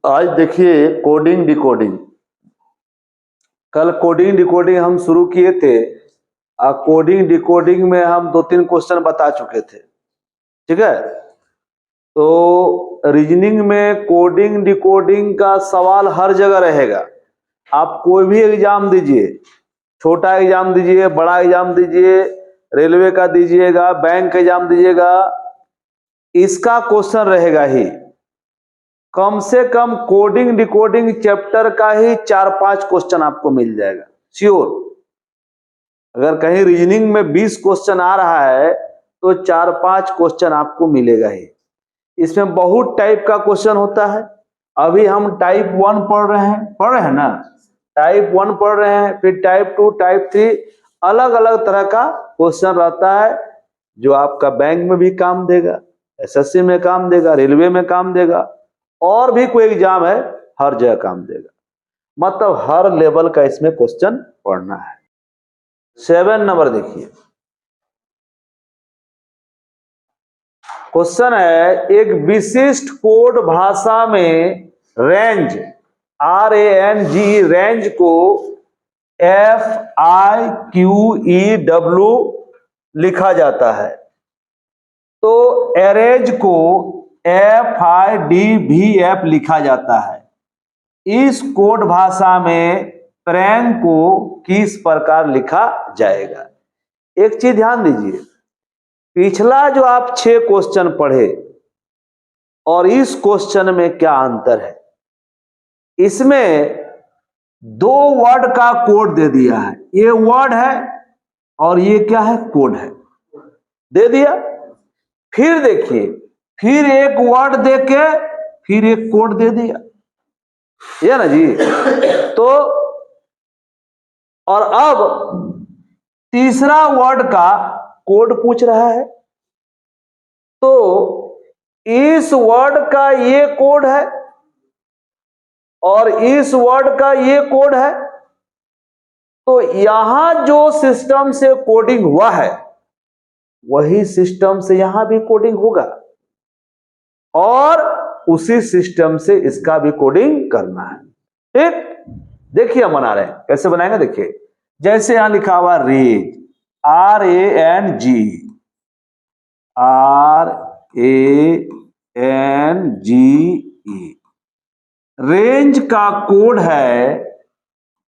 आज देखिए coding decoding. कल कोडिंग डिकोडिंग हम शुरू किए थे। कोडिंग डिकोडिंग में हम 2-3 क्वेश्चन बता चुके थे। ठीक है, तो रीजनिंग में कोडिंग डिकोडिंग का सवाल हर जगह रहेगा। आप कोई भी एग्जाम दीजिए, छोटा एग्जाम दीजिए, बड़ा एग्जाम दीजिए, रेलवे का दीजिएगा, बैंक का एग्जाम दीजिएगा, इसका क्वेश्चन रहेगा ही। कम से कम कोडिंग डिकोडिंग चैप्टर का ही 4-5 क्वेश्चन आपको मिल जाएगा श्योर। अगर कहीं रीजनिंग में 20 क्वेश्चन आ रहा है तो 4-5 क्वेश्चन आपको मिलेगा ही। इसमें बहुत टाइप का क्वेश्चन होता है। अभी हम टाइप 1 पढ़ रहे हैं ना, टाइप 1 पढ़ रहे हैं, फिर टाइप 2, टाइप 3, अलग अलग तरह का क्वेश्चन रहता है जो आपका बैंक में भी काम देगा, एसएससी में काम देगा, रेलवे में काम देगा, और भी कोई एग्जाम है हर जगह काम देगा। मतलब हर लेवल का इसमें क्वेश्चन पढ़ना है। 7 नंबर देखिए, क्वेश्चन है एक विशिष्ट कोड भाषा में रेंज RANG रेंज को FIQEW लिखा जाता है, तो एरेज को FIDVF लिखा जाता है। इस कोड भाषा में प्रैंग को किस प्रकार लिखा जाएगा? एक चीज ध्यान दीजिए, पिछला जो आप 6 क्वेश्चन पढ़े और इस क्वेश्चन में क्या अंतर है? इसमें 2 वर्ड का कोड दे दिया है, ये वर्ड है और ये क्या है? कोड है, दे दिया। फिर देखिए, फिर एक वर्ड देके फिर एक कोड दे दिया, ये ना जी। तो और अब तीसरा वर्ड का कोड पूछ रहा है, तो इस वर्ड का ये कोड है और इस वर्ड का ये कोड है, तो यहां जो सिस्टम से कोडिंग हुआ है वही सिस्टम से यहां भी कोडिंग होगा और उसी सिस्टम से इसका भी कोडिंग करना है। ठीक, देखिए हम बना रहे हैं, कैसे बनाएंगे देखिए। जैसे यहां लिखा हुआ रेंज, RANGE, रेंज का कोड है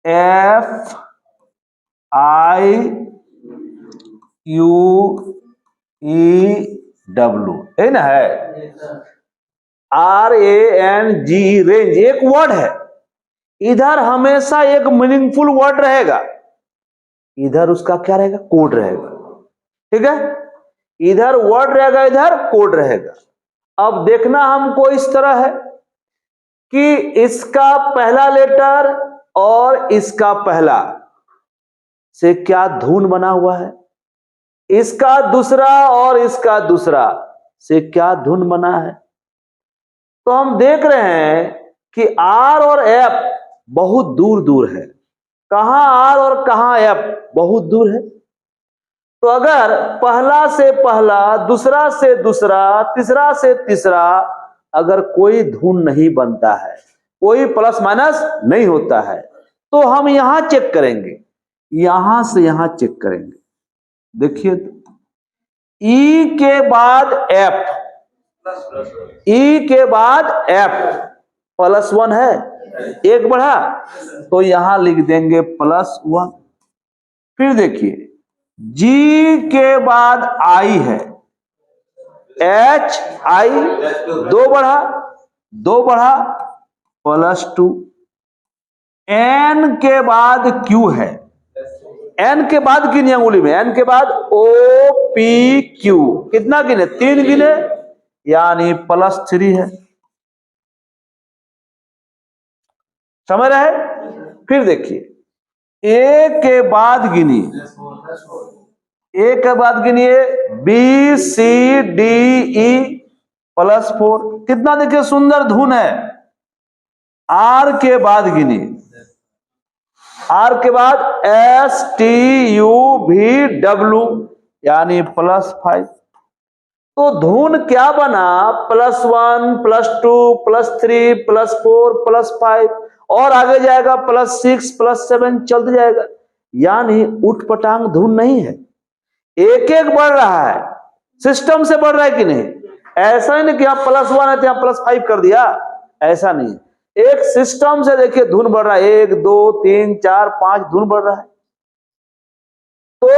FIQEW, है ना, है RANG रेंज एक वर्ड है। इधर हमेशा एक मीनिंगफुल वर्ड रहेगा, इधर उसका क्या रहेगा? कोड रहेगा। ठीक है, इधर वर्ड रहेगा, इधर कोड रहेगा। अब देखना हमको इस तरह है कि इसका पहला लेटर और इसका पहला से क्या धुन बना हुआ है, इसका दूसरा और इसका दूसरा से क्या धुन बना है। तो हम देख रहे हैं कि R और F बहुत दूर दूर है। कहां R और कहां F बहुत दूर है। तो अगर पहला से पहला, दूसरा से दूसरा, तीसरा से तीसरा अगर कोई धुन नहीं बनता है, कोई प्लस माइनस नहीं होता है, तो हम यहां चेक करेंगे, यहां से यहां चेक करेंगे। देखिए, E के बाद F, E के बाद F +1 है, एक बढ़ा तो यहां लिख देंगे +1। फिर देखिए, G के बाद I है, HI, 2 बढ़ा +2। N के बाद Q है, N के बाद गिने अंगुली में, N के बाद OPQ, कितना गिने? 3 गिने, यानी +3 है। समझ रहे? फिर देखिए, A के बाद गिनिए, A के बाद गिनिए BCDE +4, कितना देखिए सुंदर धुन है। R के बाद गिनिए, R के बाद STUVW, यानी +5। तो धुन क्या बना, +1 +2 +3 +4 +5 और आगे जाएगा +6 +7 चलते जाएगा। यानी उठपटांग धुन नहीं है, एक एक बढ़ रहा है, सिस्टम से बढ़ रहा है कि नहीं। ऐसा ही नहीं कि यहाँ +1 है तो यहाँ +5 कर दिया, ऐसा नहीं। एक सिस्टम से देखिए धुन बढ़ रहा है, 1 2 3 4 5 धुन बढ़ रहा है। तो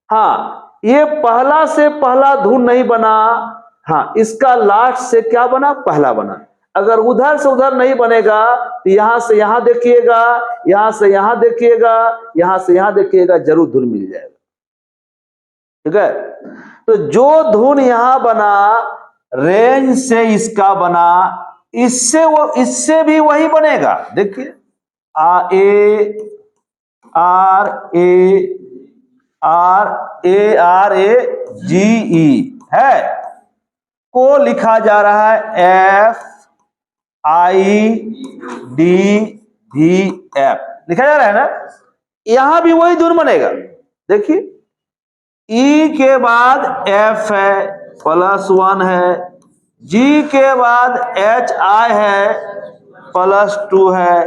हाँ, ये पहला से पहला धुन नहीं बना, हाँ इसका लास्ट से क्या बना, पहला बना। अगर उधर से उधर नहीं बनेगा तो यहां से यहां देखिएगा, यहां से यहां देखिएगा, यहां से यहां देखिएगा, जरूर धुन मिल जाएगा। ठीक है, तो जो धुन यहां बना रेंज से इसका बना, इससे भी वही बनेगा। देखिए RAGE है, को लिखा जा रहा है FIDVF लिखा जा रहा है ना। यहां भी वही धुन बनेगा। देखिए E के बाद F है, +1 है, G के बाद HI है, +2 है,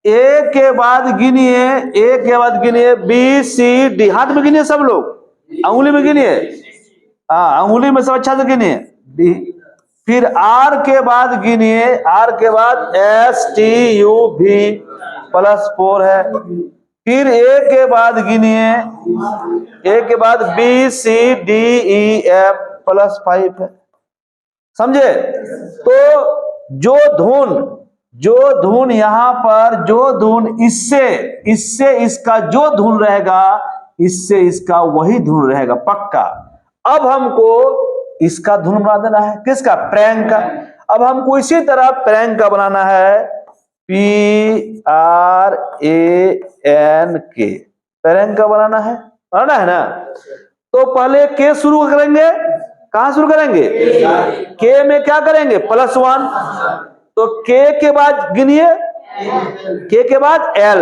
A के बाद गिनिए, BCD, हाथ में गिनिए सब लोग, अंगुली में गिनिए, हाँ अंगुली में सब अच्छा से गिनिए। फिर R के बाद गिनिए, R के बाद STUV +4 है। फिर A के बाद गिनिए, A के बाद BCDEF +5 है। समझे। तो जो धुन यहां पर, जो धुन इससे इसका जो धुन रहेगा, इससे इसका वही धुन रहेगा पक्का। अब हमको इसका धुन बना देना है, किसका, प्रैंक का। अब हमको इसी तरह प्रैंक का बनाना है, PRANK, प्रैंक का बनाना है ना। तो पहले के शुरू करेंगे, कहां शुरू करेंगे, के में क्या करेंगे, +1। तो के बाद गिनिए, के के बाद L,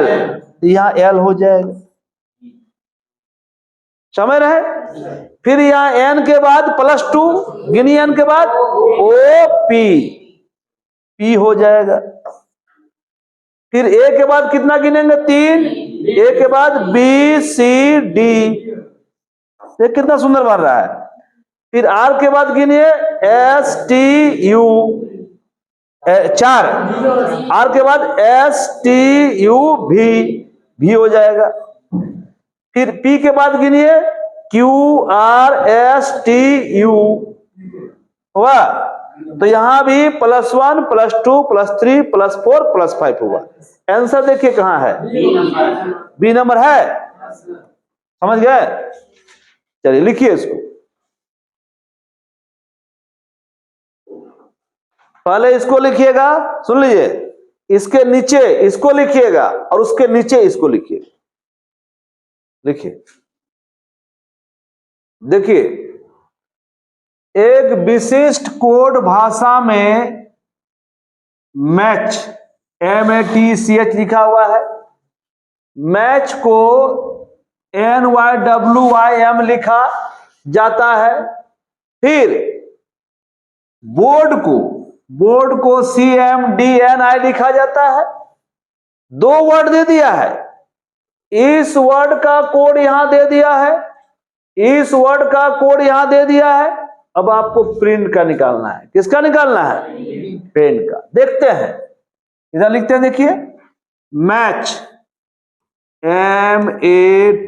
यहां L हो जाएगा, समझ रहे। फिर यहां N के बाद +2, गिनिए N के बाद OP, P हो जाएगा। फिर A के बाद कितना गिनेंगे, 3, A के बाद BCD, ये कितना सुंदर बन रहा है। फिर R के बाद गिनिए STU, 4, R के बाद STUV, भी हो जाएगा। फिर P के बाद गिनिए QRSTU, हुआ। तो यहां भी +1 +2 +3 +4 +5 हुआ। आंसर देखिए कहां है, बी नंबर है, समझ गए। चलिए लिखिए इसको, पहले इसको लिखिएगा, सुन लीजिए, इसके नीचे इसको लिखिएगा और उसके नीचे इसको लिखिएगा। लिखिए, देखिए एक विशिष्ट कोड भाषा में मैच, MATCH लिखा हुआ है, मैच को NYWYM लिखा जाता है। फिर बोर्ड को CMDNI लिखा जाता है। 2 वर्ड दे दिया है, इस वर्ड का कोड यहां दे दिया है, इस वर्ड का कोड यहां दे दिया है। अब आपको प्रिंट का निकालना है, किसका निकालना है, प्रिंट का। देखते हैं, इधर लिखते हैं, देखिए मैच, MATCH,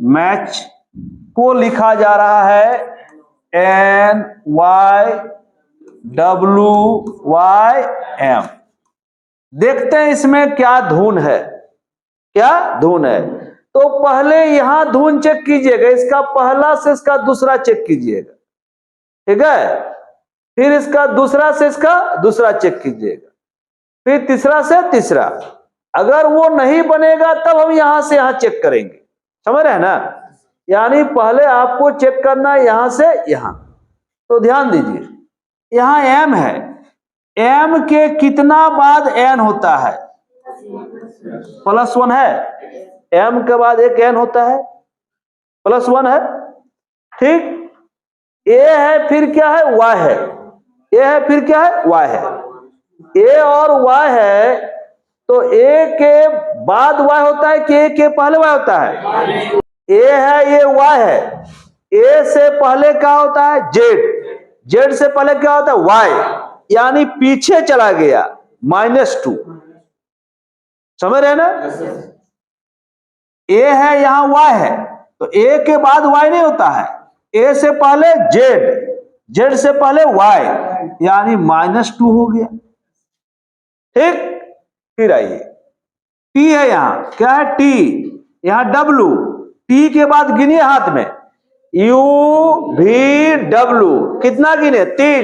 मैच को लिखा जा रहा है NYWYM। देखते हैं इसमें क्या धुन है, तो पहले यहां धुन चेक कीजिएगा, इसका पहला से इसका दूसरा चेक कीजिएगा, ठीक है। फिर इसका दूसरा से इसका दूसरा चेक कीजिएगा, फिर तीसरा से तीसरा। अगर वो नहीं बनेगा तब हम यहां से यहां चेक करेंगे, समझ रहे हैं ना। यानी पहले आपको चेक करना है यहां से यहां। तो ध्यान दीजिए, यहां M है, M के कितना बाद N होता है, +1 है, M के बाद एक N होता है, +1 है, ठीक। ए है फिर क्या है, वाई है, ए है फिर क्या है, वाई है, ए और वाई है, तो ए के बाद वाई होता है कि ए के पहले वाई होता है? ए है, ये वाई है, ए से पहले क्या होता है, जेड, जेड से पहले क्या होता है, वाई, यानी पीछे चला गया, -2, समझ रहे हैं ना? ए है, यहां वाई है, तो ए के बाद वाई नहीं होता है, ए से पहले जेड, जेड से पहले वाई, यानी -2 हो गया। ठीक, फिर आइए टी है, यहां क्या है, टी, यहां डब्लू, टी के बाद गिनिए हाथ में, यू भी डब्लू, कितना गिने, 3,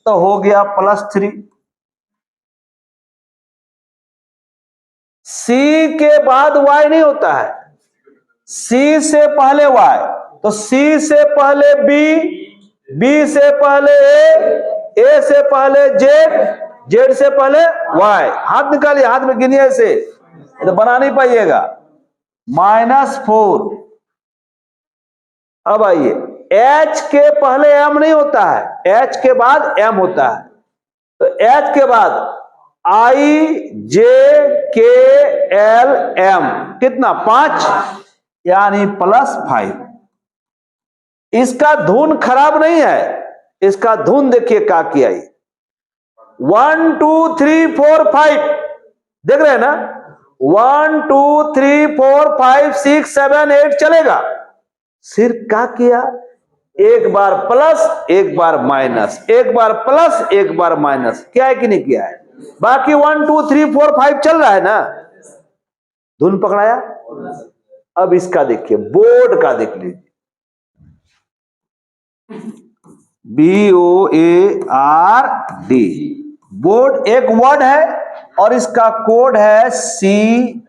तो हो गया +3। सी के बाद वाई नहीं होता है, सी से पहले वाई, तो सी से पहले बी, बी से पहले ए से पहले जेड, जेड से पहले वाई, हाथ निकालिए, हाथ में गिनिए ऐसे, तो बना नहीं पाइएगा, -4। अब आइए, एच के पहले एम नहीं होता है, एच के बाद एम होता है, तो एच के बाद आई जे के एल एम, कितना, 5, यानी +5। इसका धुन खराब नहीं है, इसका धुन देखिए का किया, 1 2 3 4 5, देख रहे हैं ना, 1 2 3 4 5 6 7 8 चलेगा, सिर्फ क्या किया, एक बार प्लस एक बार माइनस, एक बार प्लस एक बार माइनस, क्या है कि नहीं किया है, बाकी 1 2 3 4 5 चल रहा है ना, धुन पकड़ाया। अब इसका देखिए, बोर्ड का देख लीजिए, BOARD, बोर्ड एक वर्ड है और इसका कोड है CMDNI।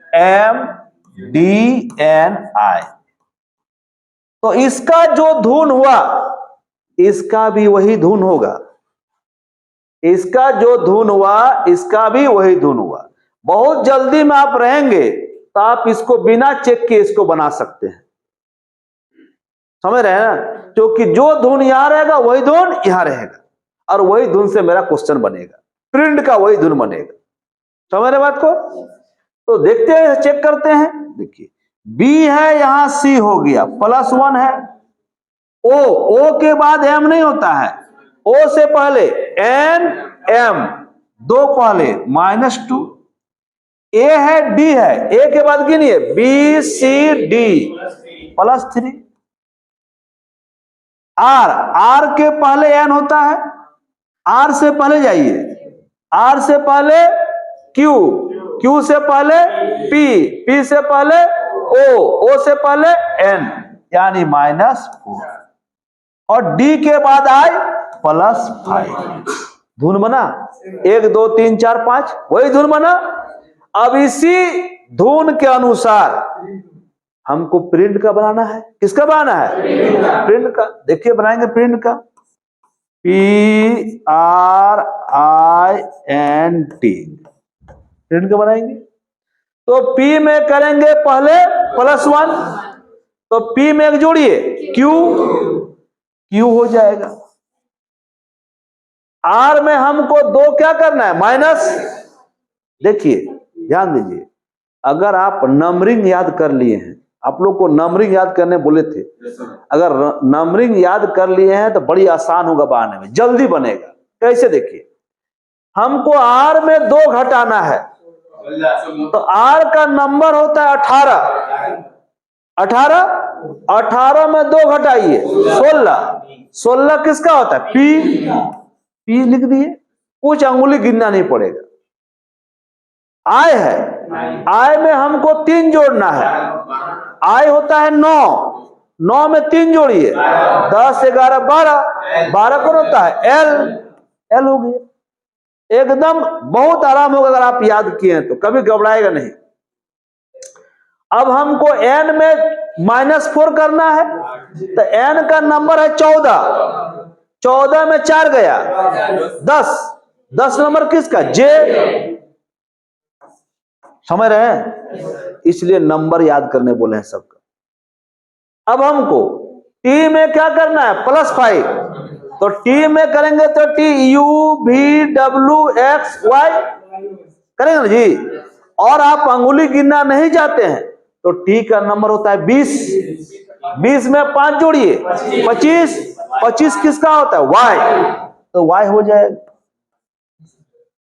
तो इसका जो धुन हुआ, इसका भी वही धुन होगा, इसका जो धुन हुआ, इसका भी वही धुन हुआ। बहुत जल्दी में आप रहेंगे तो आप इसको बिना चेक किए इसको बना सकते हैं, समझ रहे हैं ना, क्योंकि जो धुन यहां रहेगा वही धुन यहां रहेगा, और वही धुन से मेरा क्वेश्चन बनेगा, प्रिंट का वही धुन बनेगा, समझ रहे बात को? तो देखते हैं, चेक करते हैं, देखिए बी है, यहां सी हो गया, +1 है, ओ के बाद एम नहीं होता है, ओ से पहले एन एम, 2 पहले -2, ए है, डी है, ए के बाद गिनिए, बी सी डी, +3, आर के पहले एन होता है, आर से पहले जाइए, आर से पहले क्यू, क्यू से पहले पी, पी से पहले ओ से पहले एन, यानी -4, और डी के बाद आई +5, धुन बना, 1 2 3 4 5, वही धुन बना। अब इसी धुन के अनुसार हमको प्रिंट का बनाना है, किसका बनाना है, प्रिंट का। देखिए बनाएंगे प्रिंट का, PRINT, प्रिंट का बनाएंगे, तो P में करेंगे पहले +1, तो P में एक जोड़िए, Q, Q हो जाएगा। R में हमको 2 क्या करना है, माइनस। देखिए ध्यान दीजिए, अगर आप नंबरिंग याद कर लिए हैं, आप लोग को नंबरिंग याद करने बोले थे, अगर नंबरिंग याद कर लिए हैं तो बड़ी आसान होगा बनाने में, जल्दी बनेगा। कैसे, देखिए हमको R में 2 घटाना है, तो R का नंबर होता है 18, 18 में 2 घटाइए 16, 16 किसका होता है, P लिख दिए, कुछ अंगुली गिनना नहीं पड़ेगा। I है, I में हमको 3 जोड़ना है, I होता है 9, 9 में 3 जोड़िए, 10 11 12, 12 कौन होता है, L हो गया। एकदम बहुत आराम होगा अगर आप याद किए हैं तो, कभी घबराएगा नहीं। अब हमको n में -4 करना है, तो n का नंबर है 14, 14 में 4 गया 10, 10 नंबर किसका, J, समझ रहे हैं, इसलिए नंबर याद करने बोले हैं सबका। अब हमको टी में क्या करना है, +5, तो टी में करेंगे तो TUVWXY करेंगे ना जी। और आप अंगुली गिनना नहीं चाहते हैं तो टी का नंबर होता है 20, 20 में 5 जोड़िए 25, 25 किसका होता है, वाई, तो वाई हो जाएगा।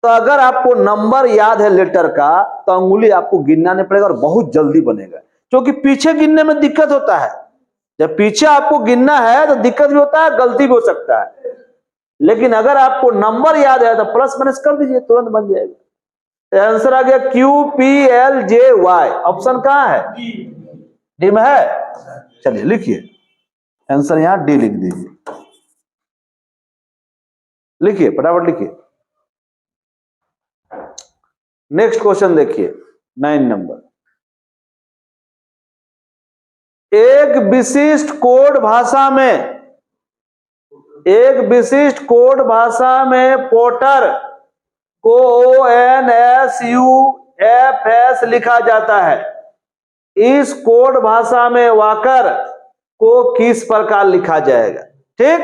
तो अगर आपको नंबर याद है लेटर का तो अंगुली आपको गिनना नहीं पड़ेगा और बहुत जल्दी बनेगा, क्योंकि पीछे गिनने में दिक्कत होता है। जब पीछे आपको गिनना है तो दिक्कत भी होता है, गलती भी हो सकता है, लेकिन अगर आपको नंबर याद है तो प्लस माइनस कर दीजिए, तुरंत बन जाएगा। तो आंसर आ गया QPLJY। ऑप्शन कहां है, डी में है। चलिए लिखिए आंसर, यहां डी लिख दीजिए, लिखिए फटाफट लिखिए। नेक्स्ट क्वेश्चन देखिए 9 नंबर। एक विशिष्ट कोड भाषा में, एक विशिष्ट कोड भाषा में पोर्टर को ONSUFS लिखा जाता है। इस कोड भाषा में वाकर को किस प्रकार लिखा जाएगा। ठीक,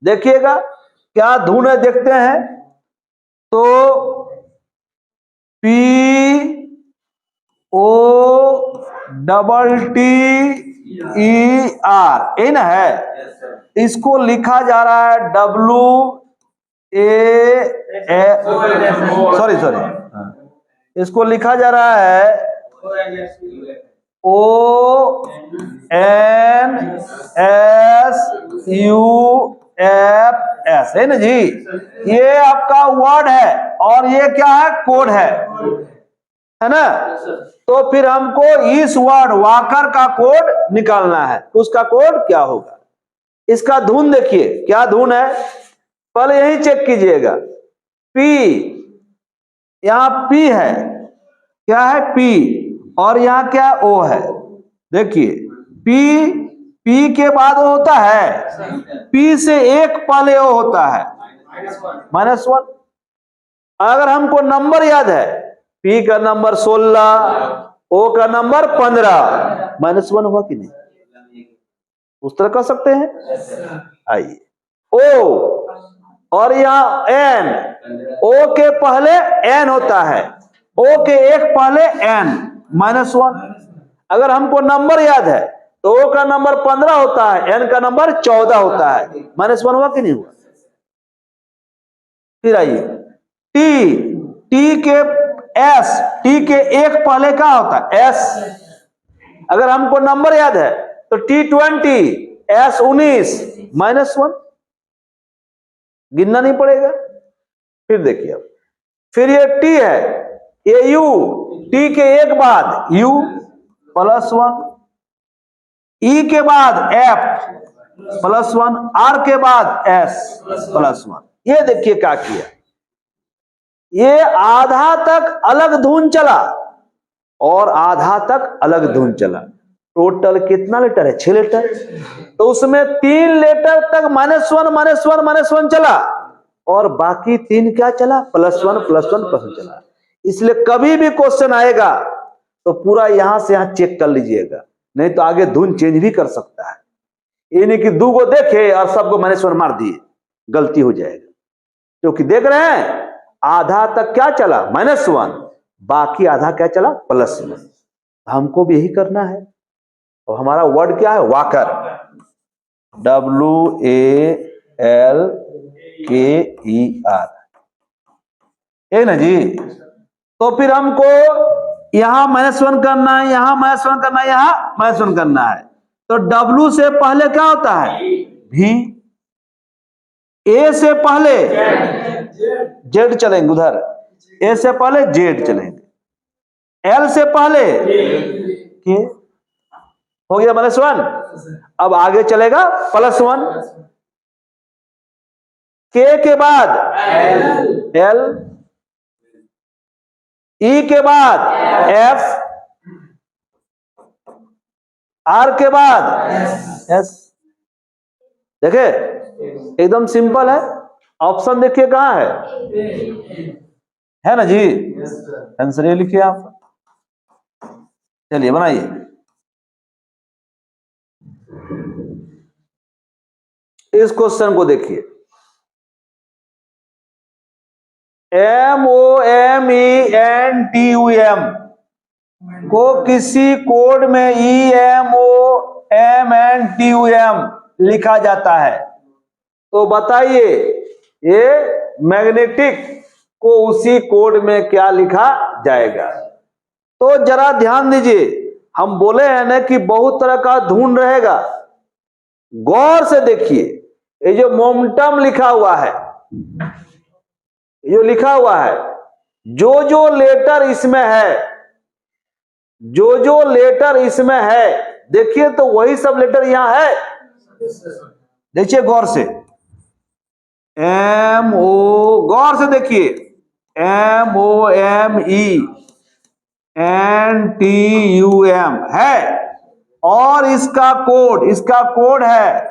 देखिएगा क्या धुन है, देखते हैं। तो POTTER इन है, इसको लिखा जा रहा है सॉरी, इसको लिखा जा रहा है ONSUFS है ना जी। ये आपका वर्ड है और ये क्या है, कोड है ना। तो फिर हमको इस वर्ड वाकर का कोड निकालना है, उसका कोड क्या होगा। इसका धुन देखिए, क्या धुन है, पहले यही चेक कीजिएगा। पी, यहां पी है, क्या है पी, और यहां क्या ओ है। देखिए पी, पी के बाद ओ होता है, पी से एक पहले ओ होता है -1। अगर हमको नंबर याद है, पी का नंबर 16, ओ का नंबर 15, -1 हुआ कि नहीं, उस तरह कर सकते हैं। आइए ओ, और यहां एन, ओ के पहले एन होता है, ओ के एक पहले एन, -1। अगर हमको नंबर याद है तो ओ का नंबर 15 होता है, एन का नंबर 14 होता है, -1 हुआ कि नहीं हुआ। फिर आइए टी, टी के एस, टी के एक पहले क्या होता है, एस। अगर हमको नंबर याद है तो T20, S19, -1, गिनना नहीं पड़ेगा। फिर देखिए अब, फिर ये टी है, ये यू, टी के एक बाद यू +1, ई के बाद एफ +1, आर के बाद एस +1। ये देखिए क्या किया, ये आधा तक अलग धुन चला और आधा तक अलग धुन चला। टोटल कितना लेटर है, 6 लेटर। तो उसमें 3 लेटर तक -1 चला और बाकी 3 क्या चला, +1 चला। इसलिए कभी भी क्वेश्चन आएगा तो पूरा यहां से यहां चेक कर लीजिएगा, नहीं तो आगे धुन चेंज भी कर सकता है। ये नहीं कि 2 को देखे और सबको -1 मार दिए, गलती हो जाएगा। क्योंकि देख रहे हैं आधा तक क्या चला, -1, बाकी आधा क्या चला, +1। हमको भी यही करना है। और हमारा वर्ड क्या है, वाकर, WALKER, है ना जी। तो फिर हमको यहां -1 करना है, यहां -1 करना है, यहां -1 करना है। तो W से पहले क्या होता है, V, ए से पहले जेड चलेंगे, उधर ए से पहले जेड चलेंगे, एल से पहले के, हो गया -1। अब आगे चलेगा +1, के बाद एल, ई के बाद एफ, आर के बाद एस। देखे एकदम सिंपल है। ऑप्शन देखिए कहां है ना जी। आंसर ये लिखिए आप। चलिए बनाइए। इस क्वेश्चन को देखिए, MOMENTUM को किसी कोड में EMOMENTUM लिखा जाता है, तो बताइए ये मैग्नेटिक को उसी कोड में क्या लिखा जाएगा। तो जरा ध्यान दीजिए, हम बोले हैं ना कि बहुत तरह का धुन रहेगा, गौर से देखिए। ये जो मोमेंटम लिखा हुआ है, जो लिखा हुआ है, जो लेटर इसमें है, जो लेटर इसमें है, देखिए तो वही सब लेटर यहां है। देखिए गौर से, गौर से देखिए, MOMENTUM है, और इसका कोड है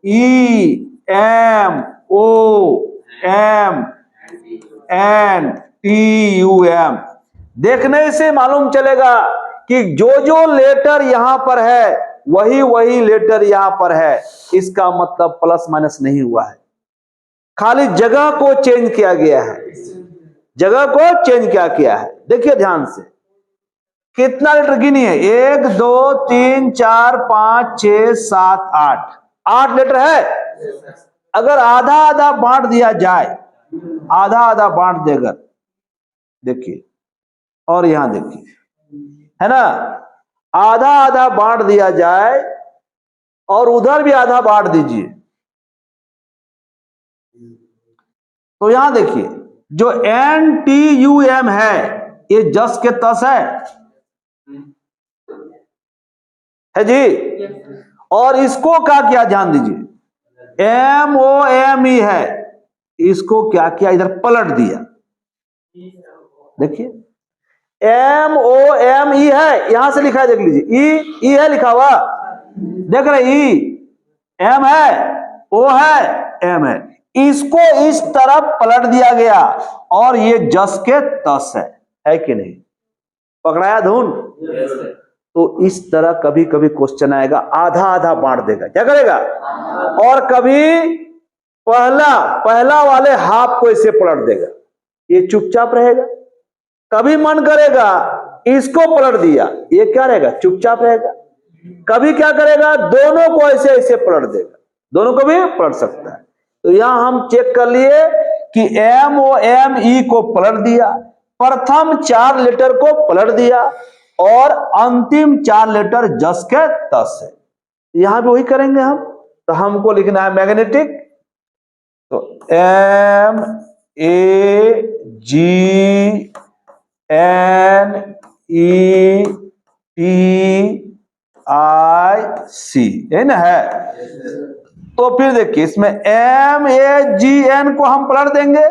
EMOMENTUM। देखने से मालूम चलेगा कि जो लेटर यहां पर है वही लेटर यहां पर है। इसका मतलब प्लस माइनस नहीं हुआ है, खाली जगह को चेंज किया गया है, जगह को चेंज क्या किया है। देखिए ध्यान से, कितना लेटर गिनिए, 1 2 3 4 5 6 7 8 लेटर है। अगर आधा आधा बांट दिया जाए, आधा आधा बांट देगा, देखिए, और यहां देखिए, है ना, आधा आधा बांट दिया जाए और उधर भी आधा बांट दीजिए, तो यहां देखिए जो NTUM है ये जस के तस है जी। और इसको क्या किया, ध्यान दीजिए, MOME है, इसको क्या किया, इधर पलट दिया। देखिए MOME है, यहां से लिखा है, देख लीजिए, ई है लिखा हुआ, देख रहे, M है, O है, M है, इसको इस तरफ पलट दिया गया और ये जस के तस है कि नहीं, पकड़ाया धुन। तो इस तरह कभी कभी क्वेश्चन आएगा, आधा आधा बांट देगा, क्या करेगा, और कभी पहला वाले हाफ को इसे पलट देगा, ये चुपचाप रहेगा। कभी मन करेगा इसको पलट दिया, ये क्या रहेगा, चुपचाप रहेगा। कभी क्या करेगा, दोनों को ऐसे ऐसे पलट देगा, दोनों को भी पलट सकता है। तो यहां हम चेक कर लिए कि MOME को पलट दिया, प्रथम 4 लेटर को पलट दिया, और अंतिम 4 लेटर जस के तस है। यहां भी वही करेंगे हम। तो हमको लिखना है मैग्नेटिक, तो MAGNETIC है ना, है। तो फिर देखिए इसमें MAGN को हम पलट देंगे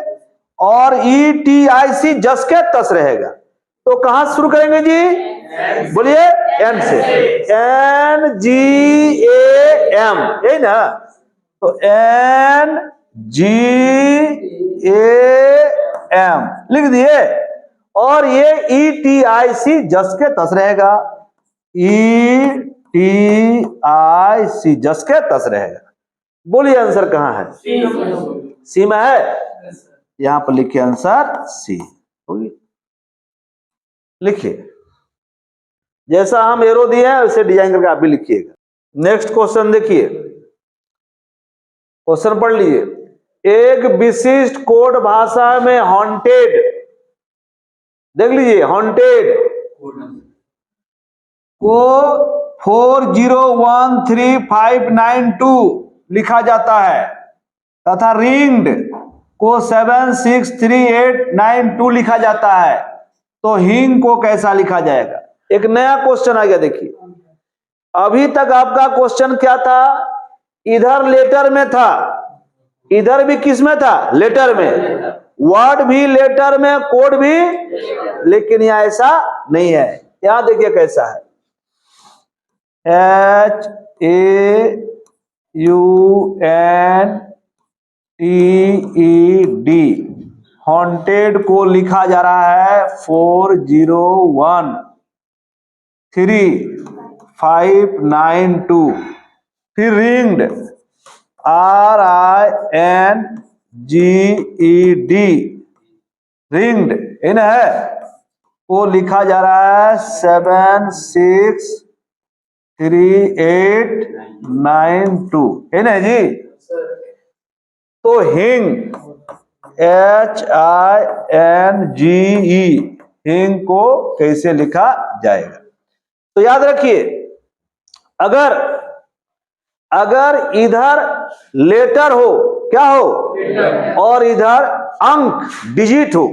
और ETIC जस के तस रहेगा। तो कहां शुरू करेंगे जी, बोलिए, N से, NGAM, यही ना। तो NGAM लिख दिए, और ये ETIC जस के तस रहेगा, ETIC जस के तस रहेगा। बोलिए आंसर कहां है, सी में है, यहां पर लिखिए आंसर सी। लिखिए, जैसा हम एरो दिए हैं वैसे डिजाइन करके आप भी लिखिएगा। नेक्स्ट क्वेश्चन देखिए, क्वेश्चन पढ़ लीजिए, एक विशिष्ट कोड भाषा में हॉन्टेड, देख लीजिए, हॉन्टेड को 401352 लिखा जाता है, तथा रिंग्ड को 763892 लिखा जाता है। तो हिंग को कैसा लिखा जाएगा। एक नया क्वेश्चन आ गया, देखिए, अभी तक आपका क्वेश्चन क्या था, इधर लेटर में था, इधर भी किस में था, लेटर में, वर्ड भी लेटर में, कोड भी, लेकिन यहां ऐसा नहीं है। यहां देखिए कैसा है, HAUNTED, हॉन्टेड को लिखा जा रहा है 401352। फिर रिंग्ड RINGED, रिंग्ड इन है, वो लिखा जा रहा है 763892, है ना जी। तो हिंग HINGE, हिंग को कैसे लिखा जाएगा? तो याद रखिए, अगर इधर लेटर हो, क्या हो, और इधर अंक डिजिट हो,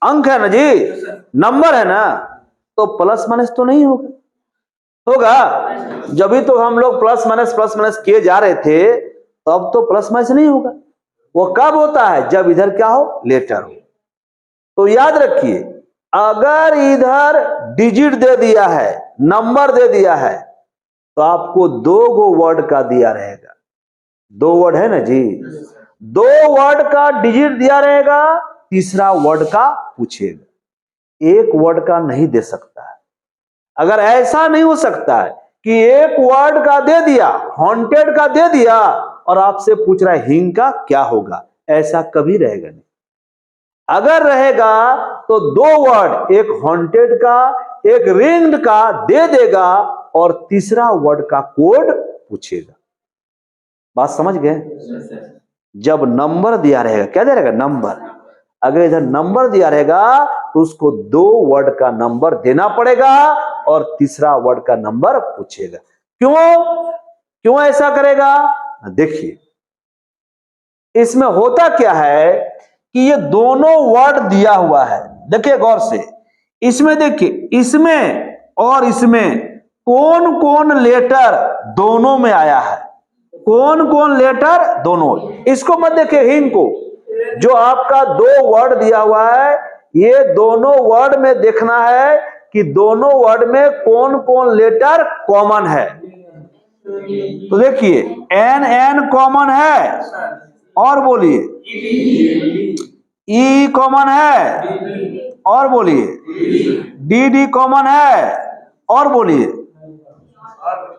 अंक है ना जी, नंबर है ना, तो प्लस माइनस तो नहीं होगा। जब भी तो हम लोग प्लस माइनस किए जा रहे थे, तब तो प्लस माइनस नहीं होगा। वो कब होता है? जब इधर क्या हो, लेटर हो। तो याद रखिए, अगर इधर डिजिट दे दिया है, नंबर दे दिया है, तो आपको 2 गो वर्ड का दिया रहेगा। 2 वर्ड है ना जी, 2 वर्ड का डिजिट दिया रहेगा, तीसरा वर्ड का पूछेगा, 1 वर्ड का नहीं दे सकता है। अगर ऐसा नहीं हो सकता है कि 1 वर्ड का दे दिया, हॉन्टेड का दे दिया, और आपसे पूछ रहा है हिंग का क्या होगा, ऐसा कभी रहेगा नहीं। अगर रहेगा तो 2 वर्ड, एक हॉन्टेड का, एक रिंग्ड का दे देगा, और तीसरा वर्ड का कोड पूछेगा। बात समझ गए? जब नंबर दिया रहेगा, क्या दे रहेगा, नंबर। अगर इधर नंबर दिया रहेगा तो उसको 2 वर्ड का नंबर देना पड़ेगा, और तीसरा वर्ड का नंबर पूछेगा। क्यों ऐसा करेगा? देखिए, इसमें होता क्या है कि ये दोनों वर्ड दिया हुआ है, देखिए गौर से, इसमें देखिए, इसमें और इसमें कौन कौन लेटर दोनों में आया है, कौन कौन लेटर दोनों, इसको मत देखिए, हिंग को। जो आपका 2 वर्ड दिया हुआ है, ये दोनों वर्ड में देखना है कि दोनों वर्ड में कौन कौन लेटर कॉमन है। तो देखिए, एन कॉमन है, और बोलिए ई कॉमन है, और बोलिए डी कॉमन है, और बोलिए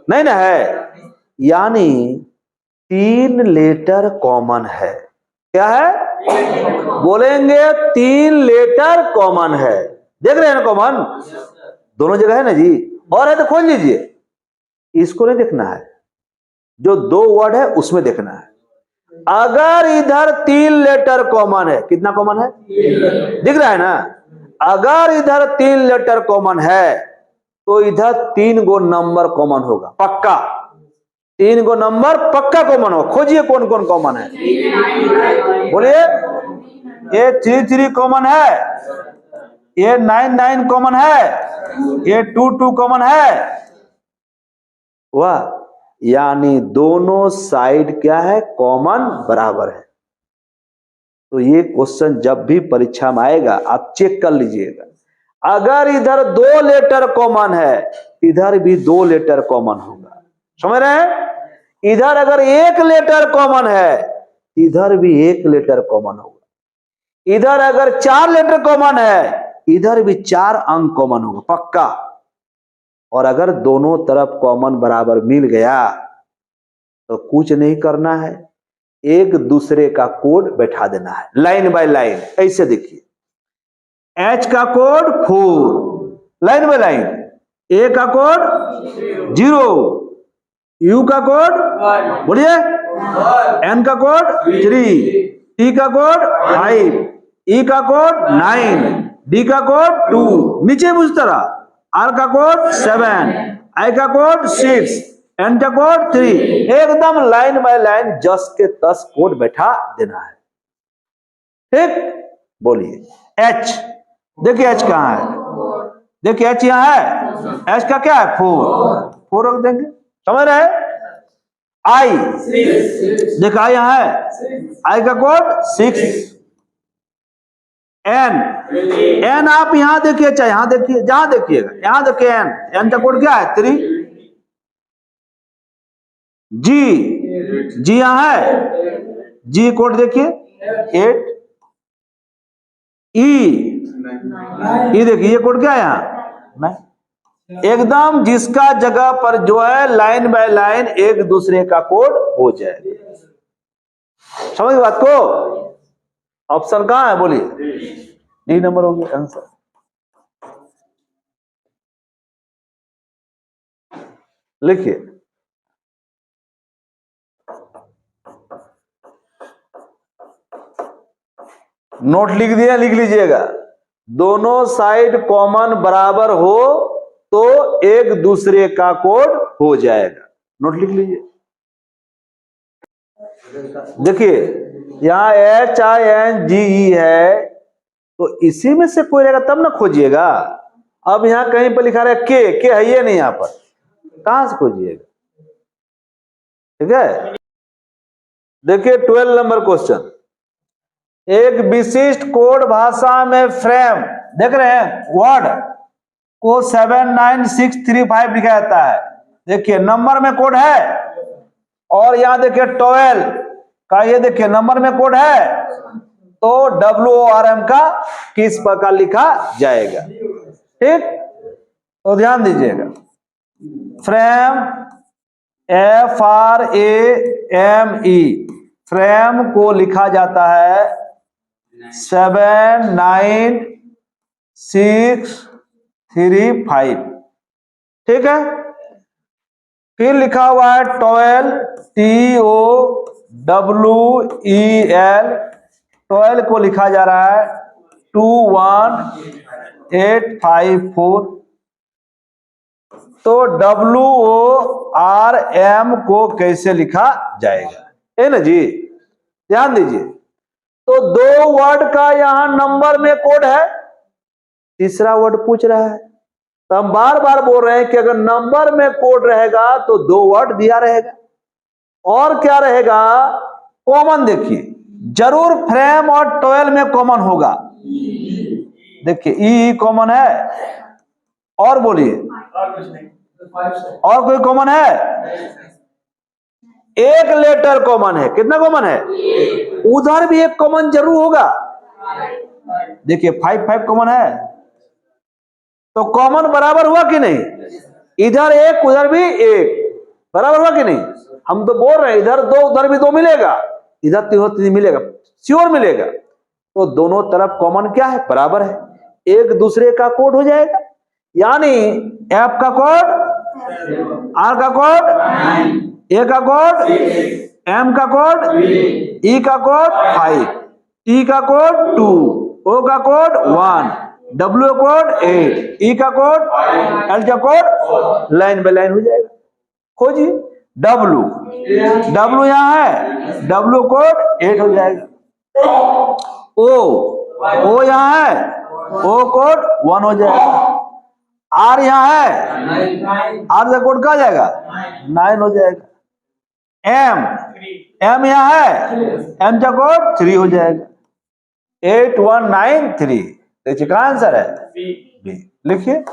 नहीं ना है, यानी 3 लेटर कॉमन है। क्या है? बोलेंगे 3 लेटर कॉमन है। देख रहे हैं ना कॉमन, दोनों जगह है ना जी। और है तो खोल लीजिए, इसको नहीं देखना है, जो 2 वर्ड है उसमें देखना है। अगर इधर 3 लेटर कॉमन है, कितना कॉमन है, दिख रहा है ना। अगर इधर 3 लेटर कॉमन है, तो इधर 3 गो नंबर कॉमन होगा, पक्का 3 गो नंबर पक्का कॉमन होगा। खोजिए कौन कौन कॉमन है, बोलिए। ये 3 कॉमन है, ये 9 कॉमन है, ये 2 कॉमन है। वाह, यानी दोनों साइड क्या है, कॉमन बराबर है। तो ये क्वेश्चन जब भी परीक्षा में आएगा, आप चेक कर लीजिएगा। अगर इधर 2 लेटर कॉमन है, इधर भी 2 लेटर कॉमन होगा। समझ रहे हैं? इधर अगर 1 लेटर कॉमन है, इधर भी 1 लेटर कॉमन होगा। इधर अगर 4 लेटर कॉमन है, इधर भी 4 अंक कॉमन होगा, पक्का। और अगर दोनों तरफ कॉमन बराबर मिल गया, तो कुछ नहीं करना है, एक दूसरे का कोड बैठा देना है, लाइन बाय लाइन। ऐसे देखिए, H का code 4, line by line. A का कोड 0, U का कोड बोलिए, N का कोड 3, T का कोड 5, E का कोड 9, D का कोड 2, नीचे उस तरह, R का कोड 7, I का कोड 6, N का कोड 3, एकदम लाइन बाय लाइन 10 के 10 कोड बैठा देना है। ठीक, बोलिए H। देखिए H कहाँ है, देखिए H यहाँ है, H का क्या है 4 रख देंगे, समझ रहे हैं। I, देखा I यहाँ है, I का कोड 6, N आप यहां देखिए, चाहे यहां देखिए, जहां देखिएगा यहां देखिए, N का कोड क्या है 3, G यहां है, G कोड देखिए 8, E देखिए ये कोड क्या है यहाँ 9। एकदम जिसका जगह पर जो है लाइन बाय लाइन एक दूसरे का कोड हो जाए। समझ बात को? ऑप्शन कहां है बोलिए? डी नंबर हो गया आंसर। लिखिए, नोट लिख दिया, लिख लीजिएगा। दोनों साइड कॉमन बराबर हो तो एक दूसरे का कोड हो जाएगा। नोट लिख लीजिए। देखिए यहां HINGE है, तो इसी में से कोई रहेगा तब ना खोजिएगा। अब यहां कहीं पर लिखा रहा है के है ये नहीं, यहां पर कहां से खोजिएगा? ठीक है, देखिए 12 नंबर क्वेश्चन। एक विशिष्ट कोड भाषा में फ्रेम, देख रहे हैं, वर्ड को 79635 लिखा जाता है। देखिए नंबर में कोड है, और यहां देखिए 12 का ये देखिए नंबर में कोड है, तो WORM का किस प्रकार लिखा जाएगा? ठीक, तो ध्यान दीजिएगा। फ्रेम FRAME, फ्रेम को लिखा जाता है 79635। ठीक है, फिर लिखा हुआ है 12 TOWEL, 12 को लिखा जा रहा है 21854। तो WORM को कैसे लिखा जाएगा, है ना जी? ध्यान दीजिए, तो दो वर्ड का यहां नंबर में कोड है, तीसरा वर्ड पूछ रहा है। तो हम बार बार बोल रहे हैं कि अगर नंबर में कोड रहेगा तो दो वर्ड दिया रहेगा, और क्या रहेगा? कॉमन। देखिए जरूर फ्रेम और 12 में कॉमन होगा। देखिए ई कॉमन है, और बोलिए और कोई कॉमन है? एक लेटर कॉमन है। कितना कॉमन है? उधर भी एक कॉमन जरूर होगा। देखिए 5 कॉमन है, तो कॉमन बराबर हुआ कि नहीं? इधर एक उधर भी एक, बराबर हुआ कि नहीं? हम तो बोल रहे हैं इधर दो उधर भी दो मिलेगा, इधर तीन मिलेगा, श्योर मिलेगा। तो दोनों तरफ कॉमन क्या है? बराबर है, एक दूसरे का कोड हो जाएगा। यानी F का कोड, R का कोड, A का कोड, M का कोड, E का कोड 5, T का कोड 2, O का कोड 1, W कोड 8, E का कोड, L का कोड, लाइन बाय लाइन हो जाएगा। खोजिए W यहां है, W कोड 8 हो जाएगा। O यहां है, O कोड 1 हो जाएगा। R यहां है, R का कोड क्या जाएगा? 9 हो जाएगा। M यहां है, M का कोड 3 हो जाएगा। 8193। देखिए कहां आंसर है? बी। लिखिए।